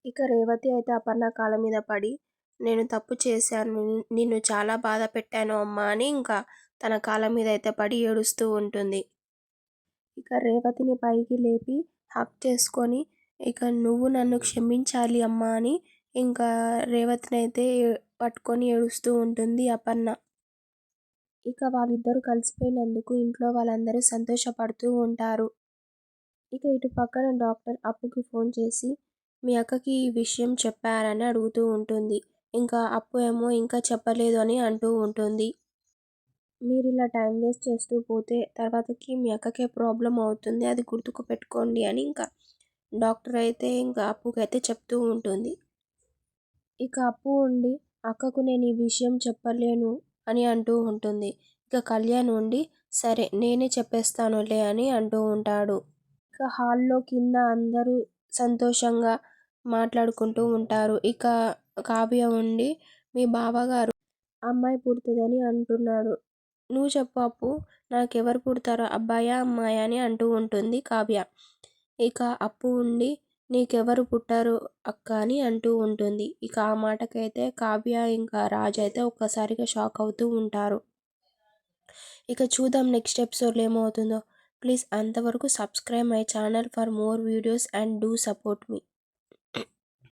ఇక రేవతి అయితే అపర్ణ కాళ్ళ మీద పడి, నేను తప్పు చేశాను. నిన్ను చాలా బాధ పెట్టాను అమ్మా అని ఇంకా తన కాళ్ళ మీద అయితే పడి ఏడుస్తూ ఉంటుంది. ఇక రేవతిని పైకి లేపి హగ్ చేసుకొని, ఇక నువ్వు నన్ను క్షమించాలి అమ్మా అని ఇంకా రేవతిని అయితే పట్టుకొని ఏడుస్తూ ఉంటుంది అపర్ణ. ఇక వాళ్ళిద్దరూ కలిసిపోయినందుకు ఇంట్లో వాళ్ళందరూ సంతోషపడుతూ ఉంటారు. ఇక ఇటు పక్కన డాక్టర్ అప్పుకి ఫోన్ చేసి మీ అక్కకి ఈ విషయం చెప్పారని అడుగుతూ ఉంటుంది. ఇంకా అప్పు ఏమో ఇంకా చెప్పలేదు అని అంటూ ఉంటుంది. మీరు ఇలా టైం వేస్ట్ చేస్తూ పోతే తర్వాతకి మీ అక్కకే ప్రాబ్లం అవుతుంది, అది గుర్తుకు పెట్టుకోండి అని ఇంకా డాక్టర్ అయితే ఇంకా అప్పుకైతే చెప్తూ ఉంటుంది. ఇక అప్పు ఉండి అక్కకు నేను ఈ విషయం చెప్పలేను అని అంటూ ఉంటుంది. ఇక కళ్యాణ్ ఉండి సరే నేనే చెప్పేస్తానులే అని అంటూ ఉంటాడు. ఇక హాల్లో కింద అందరూ సంతోషంగా మాట్లాడుకుంటూ ఉంటారు. ఇక కావ్య ఉండి మీ బావగారు అమ్మాయి పుడుతుందని అంటున్నాడు. నువ్వు చెప్పు అప్పు, నాకెవరు పుడతారో అబ్బాయా అమ్మాయా అని అంటూ ఉంటుంది కావ్య. ఇక అప్పు ఉండి నీకెవరు పుట్టారు అక్క అని అంటూ ఉంటుంది. ఇక ఆ మాటకైతే కావ్య ఇంకా రాజు అయితే ఒక్కసారిగా షాక్ అవుతూ ఉంటారు. ఇక చూద్దాం నెక్స్ట్ ఎపిసోడ్లో ఏమవుతుందో. ప్లీజ్ అంతవరకు subscribe my channel for more videos and do support me.